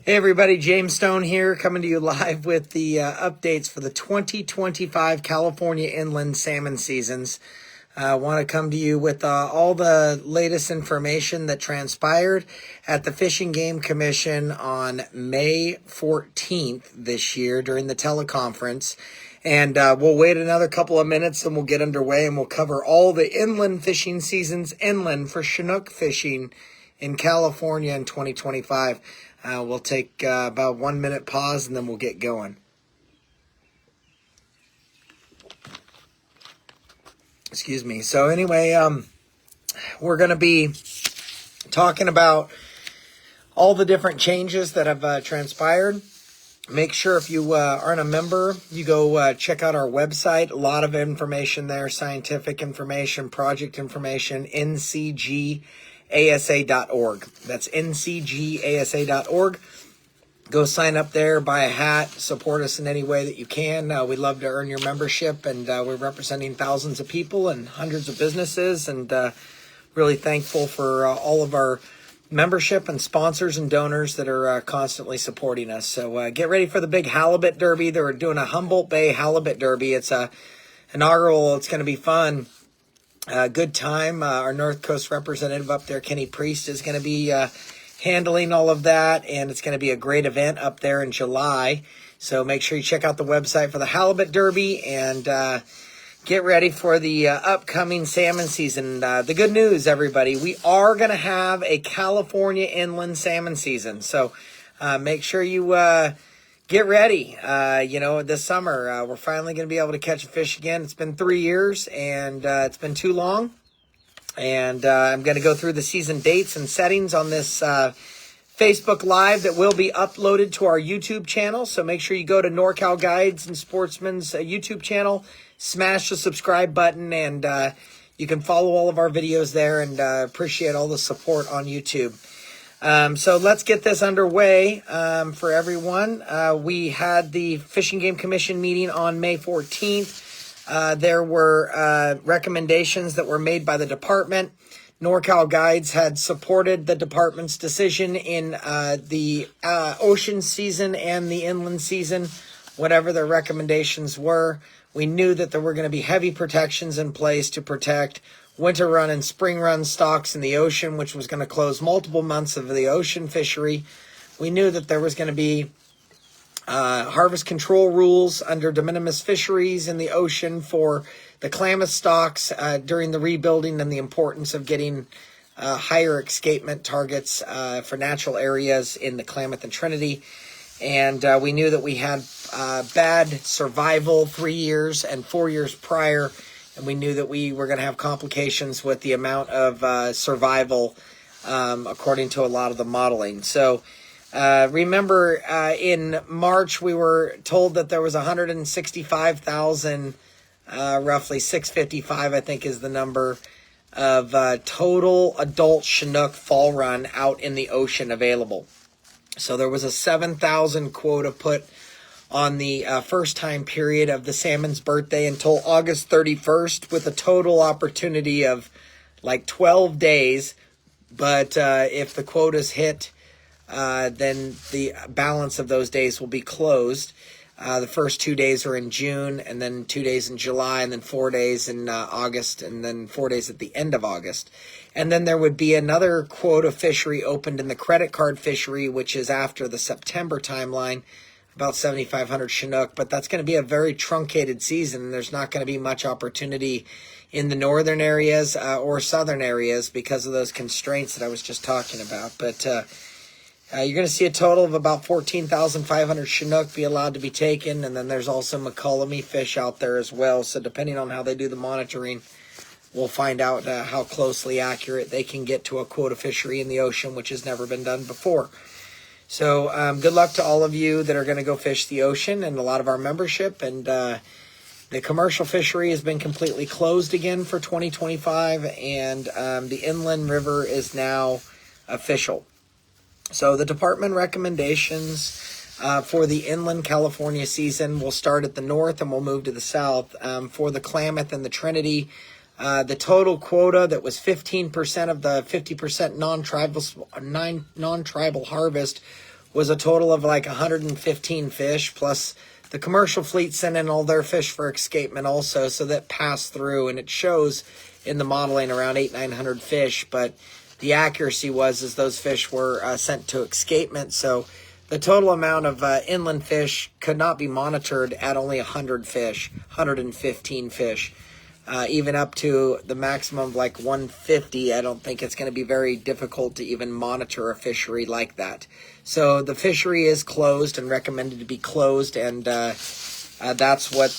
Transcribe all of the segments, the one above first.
Hey everybody, James Stone here, coming to you live with the updates for the 2025 California inland salmon seasons. I want to come to you with all the latest information that transpired at the Fish and Game Commission on May 14th this year during the teleconference. And we'll wait another couple of minutes and we'll get underway and we'll cover all the inland fishing seasons inland for chinook fishing in California in 2025. We'll take about 1 minute pause and then we'll get going. Excuse me. So anyway, we're going to be talking about all the different changes that have transpired. Make sure if you aren't a member, you go check out our website. A lot of information there, scientific information, project information, ncgasa.org. That's ncgasa.org. Go sign up there, buy a hat, support us in any way that you can. We'd love to earn your membership, and we're representing thousands of people and hundreds of businesses, and really thankful for all of our membership and sponsors and donors that are constantly supporting us. So get ready for the big Halibut Derby. They're doing a Humboldt Bay Halibut Derby. It's a inaugural. It's going to be fun. Good time. Our North Coast representative up there, Kenny Priest, is going to be handling all of that, and it's going to be a great event up there in July. So make sure you check out the website for the Halibut Derby and get ready for the upcoming salmon season. The good news, everybody, we are going to have a California inland salmon season. So make sure you get ready. This summer, we're finally going to be able to catch a fish again. It's been 3 years, and it's been too long. And I'm going to go through the season dates and settings on this Facebook Live that will be uploaded to our YouTube channel. So make sure you go to NorCal Guides and Sportsman's YouTube channel, smash the subscribe button, and you can follow all of our videos there, and appreciate all the support on YouTube. So let's get this underway for everyone. We had the Fish and Game Commission meeting on May 14th. There were recommendations that were made by the department. NorCal Guides had supported the department's decision in the ocean season and the inland season, whatever their recommendations were. We knew that there were going to be heavy protections in place to protect winter run and spring run stocks in the ocean, which was going to close multiple months of the ocean fishery. We knew that there was going to be harvest control rules under de minimis fisheries in the ocean for the Klamath stocks during the rebuilding, and the importance of getting higher escapement targets for natural areas in the Klamath and Trinity. And we knew that we had bad survival 3 years and 4 years prior, and we knew that we were going to have complications with the amount of survival according to a lot of the modeling. So remember, in March, we were told that there was 165,000, roughly 655, I think is the number, of total adult chinook fall run out in the ocean available. So there was a 7,000 quota put on the first time period of the salmon's birthday until August 31st, with a total opportunity of like 12 days. But if the quotas hit, then the balance of those days will be closed. The first 2 days are in June, and then 2 days in July, and then 4 days in August, and then 4 days at the end of August. And then there would be another quota fishery opened in the credit card fishery, which is after the September timeline, about 7,500 chinook. But that's going to be a very truncated season, and there's not going to be much opportunity in the northern areas or southern areas because of those constraints that I was just talking about. But you're going to see a total of about 14,500 chinook be allowed to be taken, and then there's also McCollum fish out there as well. So depending on how they do the monitoring, we'll find out how closely accurate they can get to a quota fishery in the ocean, which has never been done before. So good luck to all of you that are going to go fish the ocean, and a lot of our membership. And the commercial fishery has been completely closed again for 2025, and the inland river is now official. So the department recommendations for the inland California season will start at the north and we'll move to the south. For the Klamath and the Trinity, the total quota that was 15% of the 50% non-tribal harvest was a total of like 115 fish, plus the commercial fleet sent in all their fish for escapement also, so that passed through, and it shows in the modeling around 900 fish, but the accuracy was is those fish were sent to escapement, so the total amount of inland fish could not be monitored at only 100 fish, 115 fish. Even up to the maximum of like 150, I don't think it's going to be very difficult to even monitor a fishery like that. So the fishery is closed and recommended to be closed, and that's what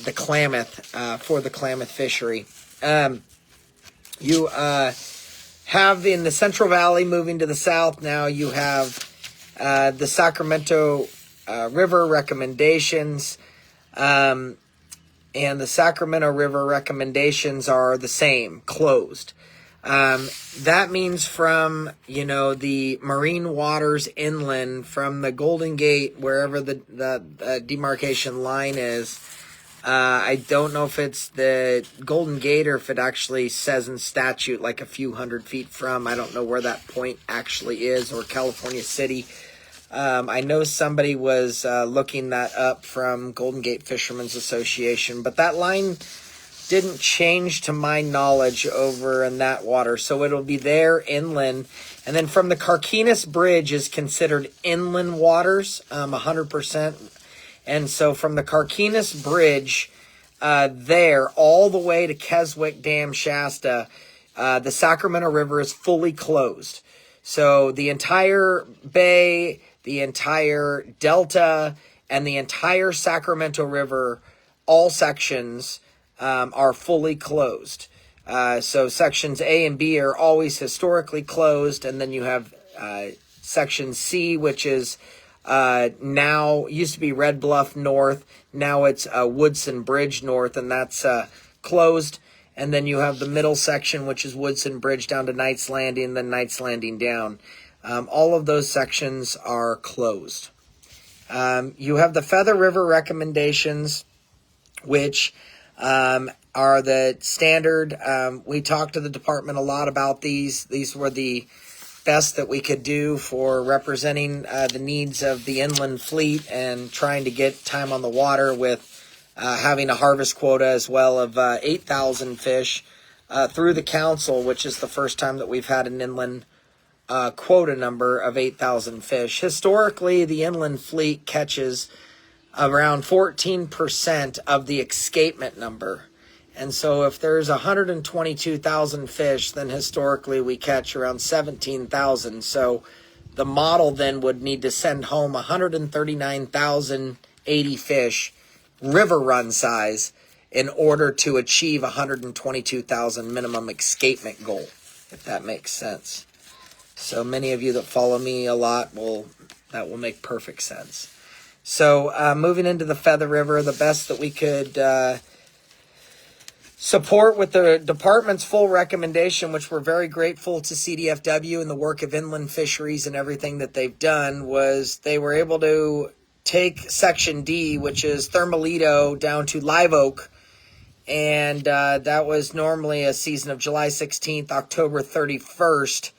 the Klamath, for the Klamath fishery. You have in the Central Valley, moving to the south now, you have the Sacramento River recommendations. And the Sacramento River recommendations are the same, closed. That means from, the marine waters inland, from the Golden Gate, wherever the demarcation line is. I don't know if it's the Golden Gate or if it actually says in statute like a few hundred feet from. I don't know where that point actually is, or California City. I know somebody was looking that up from Golden Gate Fishermen's Association, but that line didn't change to my knowledge over in that water. So it'll be there inland. And then from the Carquinez Bridge is considered inland waters, 100%. And so from the Carquinez Bridge there all the way to Keswick Dam, Shasta, the Sacramento River is fully closed. So the entire bay, the entire delta, and the entire Sacramento River, all sections are fully closed. So sections A and B are always historically closed, and then you have section C, which is now used to be Red Bluff North. Now it's Woodson Bridge North, and that's closed. And then you have the middle section, which is Woodson Bridge down to Knight's Landing, then Knight's Landing down. All of those sections are closed. You have the Feather River recommendations, which are the standard. We talked to the department a lot about these. These were the best that we could do for representing the needs of the inland fleet and trying to get time on the water with having a harvest quota as well of 8,000 fish through the council, which is the first time that we've had an inland quota number of 8,000 fish. Historically, the inland fleet catches around 14% of the escapement number. And so if there's 122,000 fish, then historically we catch around 17,000. So the model then would need to send home 139,080 fish, river run size, in order to achieve 122,000 minimum escapement goal, if that makes sense. So many of you that follow me a lot that will make perfect sense. So moving into the Feather River, the best that we could support with the department's full recommendation, which we're very grateful to CDFW and the work of inland fisheries and everything that they've done, was they were able to take section D, which is Thermalito down to Live Oak, and that was normally a season of July 16th, October 31st,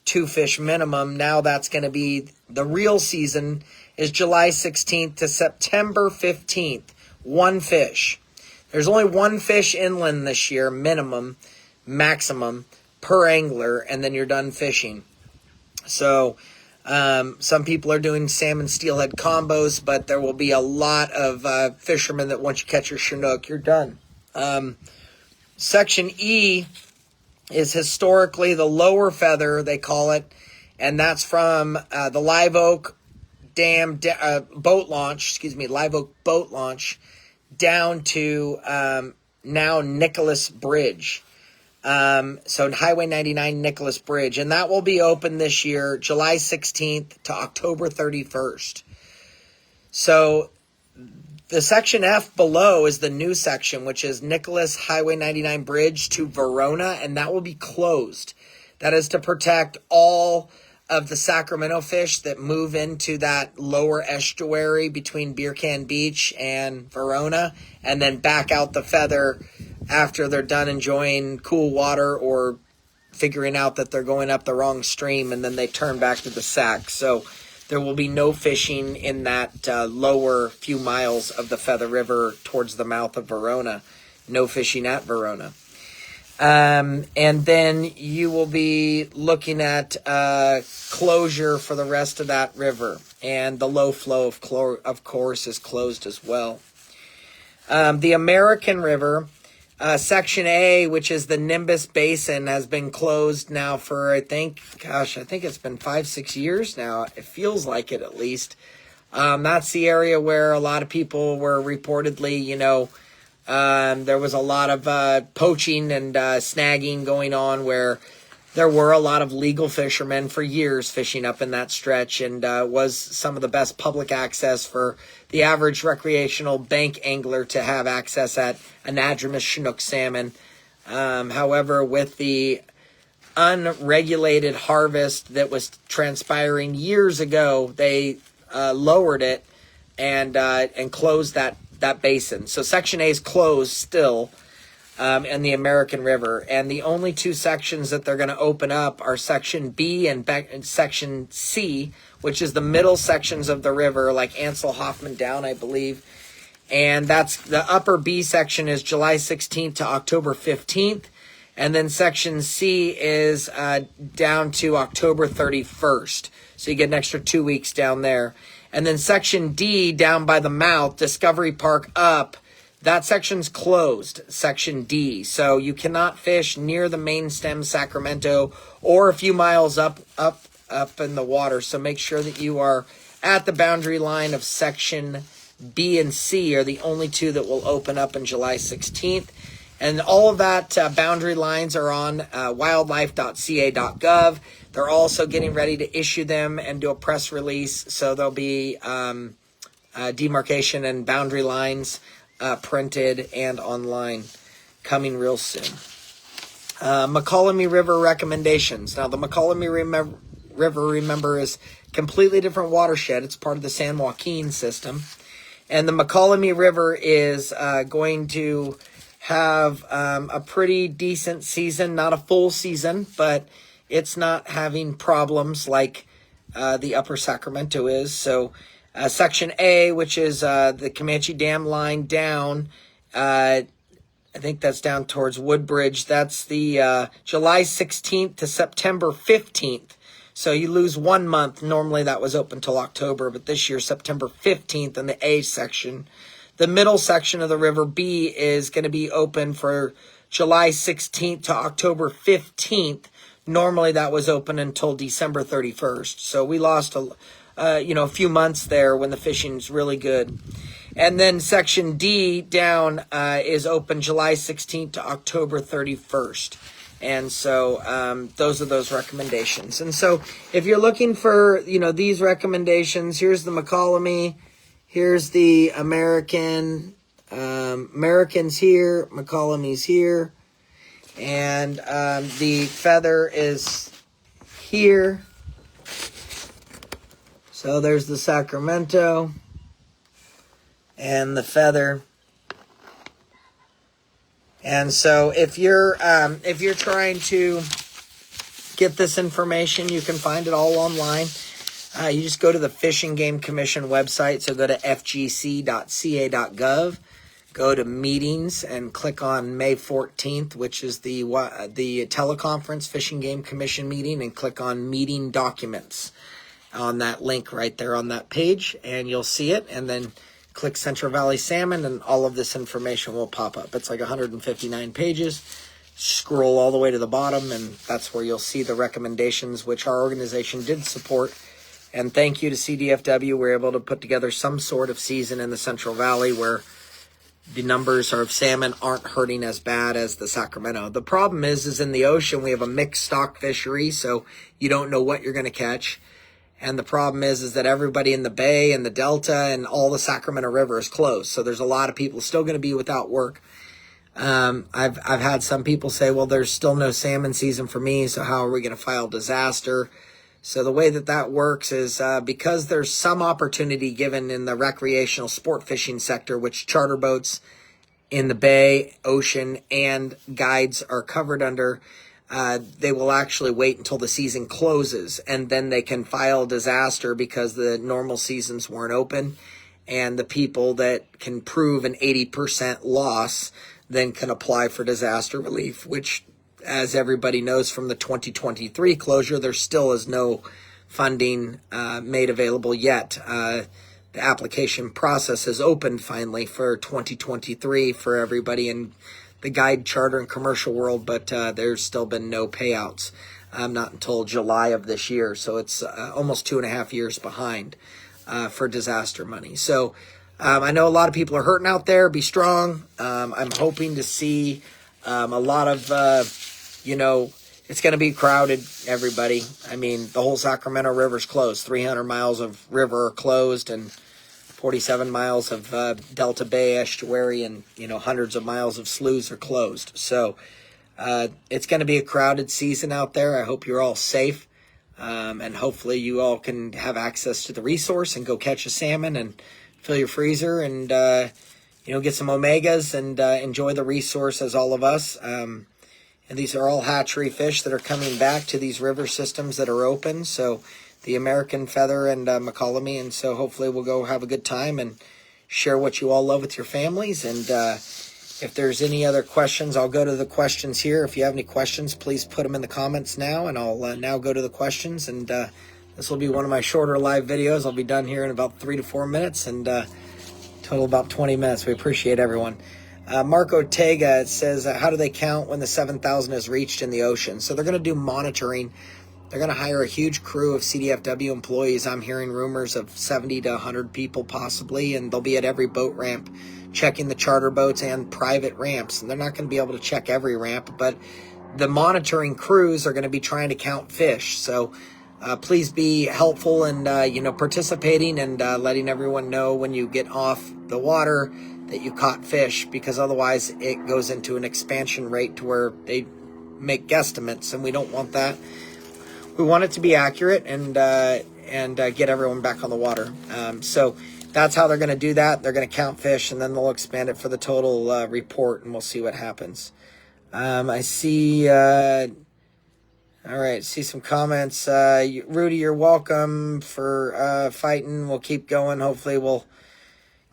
2 fish minimum. Now that's going to be, the real season is July 16th to September 15th, 1 fish. There's only 1 fish inland this year, maximum, per angler, and then you're done fishing. So some people are doing salmon steelhead combos, but there will be a lot of fishermen that once you catch your chinook, you're done. Section E is historically the lower feather, they call it, and that's from the Live Oak Live Oak boat launch down to now Nicholas Bridge. So Highway 99 Nicholas Bridge, and that will be open this year, July 16th to October 31st. So the section F below is the new section, which is Nicholas Highway 99 Bridge to Verona, and that will be closed. That is to protect all of the Sacramento fish that move into that lower estuary between Beer Can Beach and Verona, and then back out the feather after they're done enjoying cool water or figuring out that they're going up the wrong stream, and then they turn back to the Sac. So there will be no fishing in that lower few miles of the Feather River towards the mouth of Verona. No fishing at Verona. And then you will be looking at closure for the rest of that river. And the low flow, of course, is closed as well. The American River, Section A, which is the Nimbus Basin, has been closed now for, I think it's been 5-6 years now. It feels like it, at least. That's the area where a lot of people were reportedly, there was a lot of poaching and snagging going on, where there were a lot of legal fishermen for years fishing up in that stretch, and was some of the best public access for the average recreational bank angler to have access at anadromous chinook salmon. However, with the unregulated harvest that was transpiring years ago, they lowered it and closed that basin. So Section A is closed still in the American River. And the only two sections that they're going to open up are Section B and Section C, which is the middle sections of the river, like Ansel Hoffman down, I believe. And that's the upper B section is July 16th to October 15th. And then Section C is down to October 31st. So you get an extra 2 weeks down there. And then Section D, down by the mouth, Discovery Park up, that section's closed, Section D. So you cannot fish near the main stem Sacramento or a few miles up in the water. So make sure that you are at the boundary line of Section B and C are the only two that will open up on July 16th. And all of that boundary lines are on wildlife.ca.gov. They're also getting ready to issue them and do a press release. So there'll be demarcation and boundary lines printed and online coming real soon. McCollum River recommendations. Now, the McCollum River, remember, is completely different watershed. It's part of the San Joaquin system. And the McCollum River is going to have a pretty decent season, not a full season, but it's not having problems like the upper Sacramento is. So Section A, which is the Comanche Dam line down, I think that's down towards Woodbridge. That's the July 16th to September 15th. So you lose 1 month. Normally that was open till October, but this year September 15th in the A section. The middle section of the river, B, is going to be open for July 16th to October 15th. Normally that was open until December 31st. So we lost a few months there when the fishing's really good. And then Section D down is open July 16th to October 31st. And so those are those recommendations. And so if you're looking for, these recommendations, here's the McCollum. Here's the American. American's here. McCollum's here. And the feather is here. So there's the Sacramento and the feather. And so if you're trying to get this information, you can find it all online. You just go to the Fish and Game Commission website. So go to fgc.ca.gov, go to meetings and click on May 14th, which is the teleconference Fish and Game Commission meeting, and click on meeting documents on that link right there on that page, and you'll see it. And then click Central Valley Salmon, and all of this information will pop up. It's like 159 pages. Scroll all the way to the bottom, and that's where you'll see the recommendations, which our organization did support. And thank you to CDFW. We're able to put together some sort of season in the Central Valley where the numbers of salmon aren't hurting as bad as the Sacramento. The problem is in the ocean, we have a mixed stock fishery, so you don't know what you're going to catch. And the problem is that everybody in the Bay and the Delta and all the Sacramento River is closed. So there's a lot of people still going to be without work. I've had some people say, well, there's still no salmon season for me, so how are we going to file disaster? So the way that works is because there's some opportunity given in the recreational sport fishing sector, which charter boats in the Bay, ocean, and guides are covered under, they will actually wait until the season closes, and then they can file disaster because the normal seasons weren't open. And the people that can prove an 80% loss then can apply for disaster relief, which, as everybody knows from the 2023 closure, there still is no funding made available yet. The application process has opened finally for 2023 for everybody in the guide, charter, and commercial world, but there's still been no payouts, not until July of this year. So it's almost 2.5 years behind for disaster money. So I know a lot of people are hurting out there. Be strong. I'm hoping to see a lot of, it's going to be crowded, everybody. I mean, the whole Sacramento River's closed. 300 miles of river are closed, and 47 miles of Delta Bay estuary, and, hundreds of miles of sloughs are closed. So it's going to be a crowded season out there. I hope you're all safe. And hopefully you all can have access to the resource and go catch a salmon and fill your freezer and, get some omegas and enjoy the resource as all of us. And these are all hatchery fish that are coming back to these river systems that are open. So the American feather and McCollum. And so hopefully we'll go have a good time and share what you all love with your families. And if there's any other questions, I'll go to the questions here. If you have any questions, please put them in the comments now, and I'll now go to the questions. And this will be one of my shorter live videos. I'll be done here in about 3 to 4 minutes, and total about 20 minutes. We appreciate everyone. Mark Ortega says, how do they count when the 7,000 is reached in the ocean? So they're going to do monitoring. They're going to hire a huge crew of CDFW employees. I'm hearing rumors of 70 to 100 people possibly, and they'll be at every boat ramp checking the charter boats and private ramps. And they're not going to be able to check every ramp, but the monitoring crews are going to be trying to count fish. So please be helpful and, participating and letting everyone know when you get off the water that you caught fish, because otherwise it goes into an expansion rate to where they make guesstimates, and we don't want that. We want it to be accurate and get everyone back on the water. So that's how they're going to do that. They're going to count fish, and then they'll expand it for the total report, and we'll see what happens. I see, all right, see some comments. Rudy, you're welcome for fighting. We'll keep going. Hopefully we'll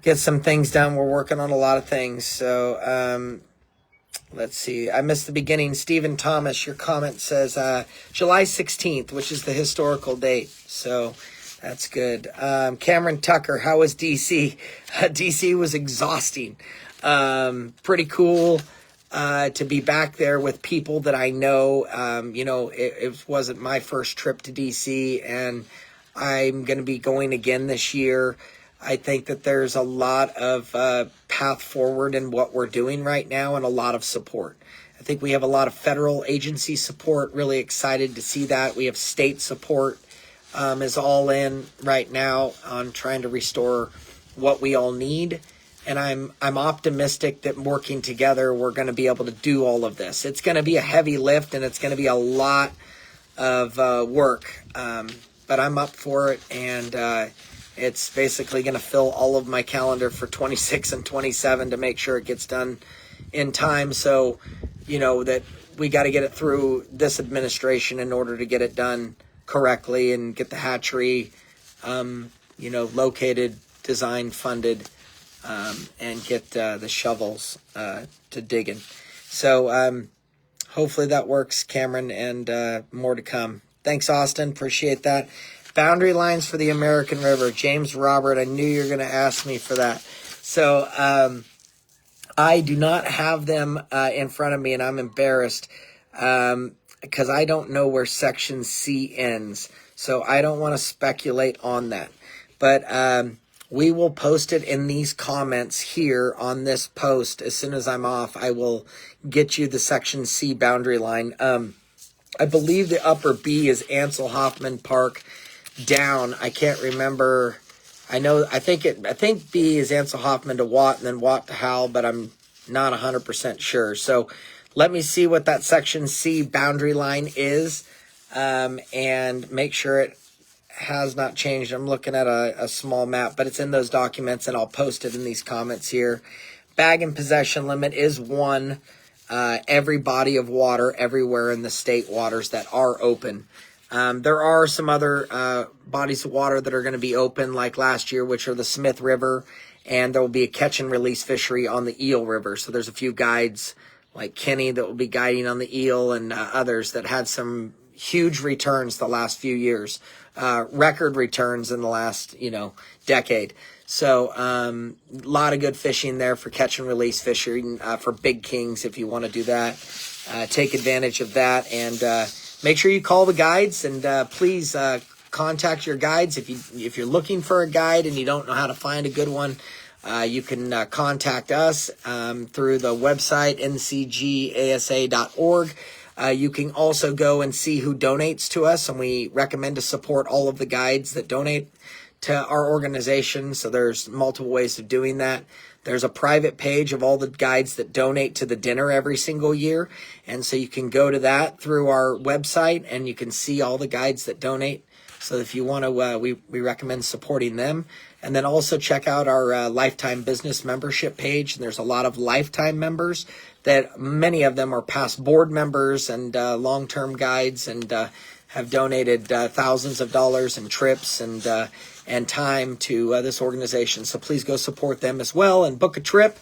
get some things done. We're working on a lot of things. So let's see. I missed the beginning. Stephen Thomas, your comment says July 16th, which is the historical date. So that's good. Cameron Tucker, how was DC? DC was exhausting. Pretty cool to be back there with people that I know. It wasn't my first trip to DC, and I'm going to be going again this year. I think that there's a lot of path forward in what we're doing right now, and a lot of support. I think we have a lot of federal agency support. Really excited to see that. We have state support is all in right now on trying to restore what we all need. And I'm optimistic that working together, we're going to be able to do all of this. It's going to be a heavy lift, and it's going to be a lot of work. But I'm up for it, and it's basically going to fill all of my calendar for 26 and 27 to make sure it gets done in time. So, that we got to get it through this administration in order to get it done correctly and get the hatchery, located, designed, funded, and get the shovels to dig in. So hopefully that works, Cameron, and more to come. Thanks, Austin. Appreciate that. Boundary lines for the American River. James Robert, I knew you were going to ask me for that. So I do not have them in front of me, and I'm embarrassed because I don't know where Section C ends. So I don't want to speculate on that. But we will post it in these comments here on this post. As soon as I'm off, I will get you the Section C boundary line. I believe the upper B is Ansel Hoffman Park down. I can't remember. I think B is Ansel Hoffman to Watt and then Watt to Howell, but I'm not 100% sure. So let me see what that Section C boundary line is, and make sure it has not changed. I'm looking at a small map, but it's in those documents, and I'll post it in these comments here. Bag and possession limit is 1. every body of water everywhere in the state waters that are open. There are some other bodies of water that are going to be open like last year, which are the Smith River, and there will be a catch and release fishery on the Eel River. So there's a few guides like Kenny that will be guiding on the eel, and others that had some huge returns the last few years, record returns in the last, decade. So a lot of good fishing there for catch and release fishing, for big kings if you want to do that. Take advantage of that, and make sure you call the guides, and please contact your guides. If you're looking for a guide and you don't know how to find a good one, you can contact us through the website ncgasa.org. You can also go and see who donates to us, and we recommend to support all of the guides that donate to our organization. So there's multiple ways of doing that. There's a private page of all the guides that donate to the dinner every single year. And so you can go to that through our website, and you can see all the guides that donate. So if you want to, we recommend supporting them. And then also check out our Lifetime Business membership page. And there's a lot of Lifetime members that many of them are past board members and long-term guides, and have donated thousands of dollars in trips and time to this organization. So please go support them as well and book a trip.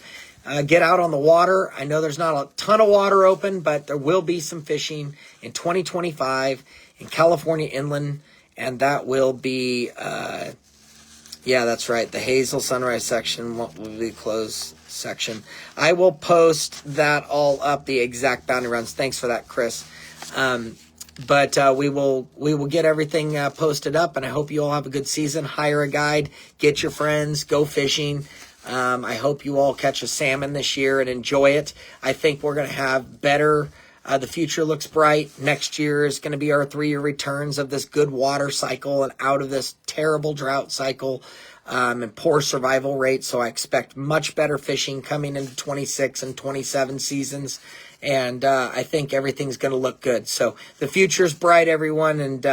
Get out on the water. I know there's not a ton of water open, but there will be some fishing in 2025 in California inland, and that will be, yeah, that's right. The Hazel Sunrise section will be closed section. I will post that all up, the exact boundary runs. Thanks for that, Chris. But we will get everything posted up, and I hope you all have a good season. Hire a guide, get your friends, go fishing. I hope you all catch a salmon this year and enjoy it. I think we're going to have better. The future looks bright. Next year is going to be our 3-year returns of this good water cycle and out of this terrible drought cycle and poor survival rate. So I expect much better fishing coming into 26 and 27 seasons. And I think everything's going to look good. So the future's bright, everyone. And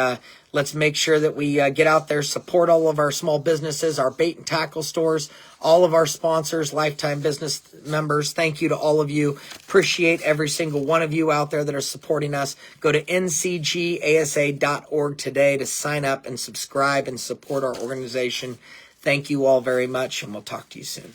let's make sure that we get out there, support all of our small businesses, our bait and tackle stores, all of our sponsors, Lifetime Business members. Thank you to all of you. Appreciate every single one of you out there that are supporting us. Go to ncgasa.org today to sign up and subscribe and support our organization. Thank you all very much, and we'll talk to you soon.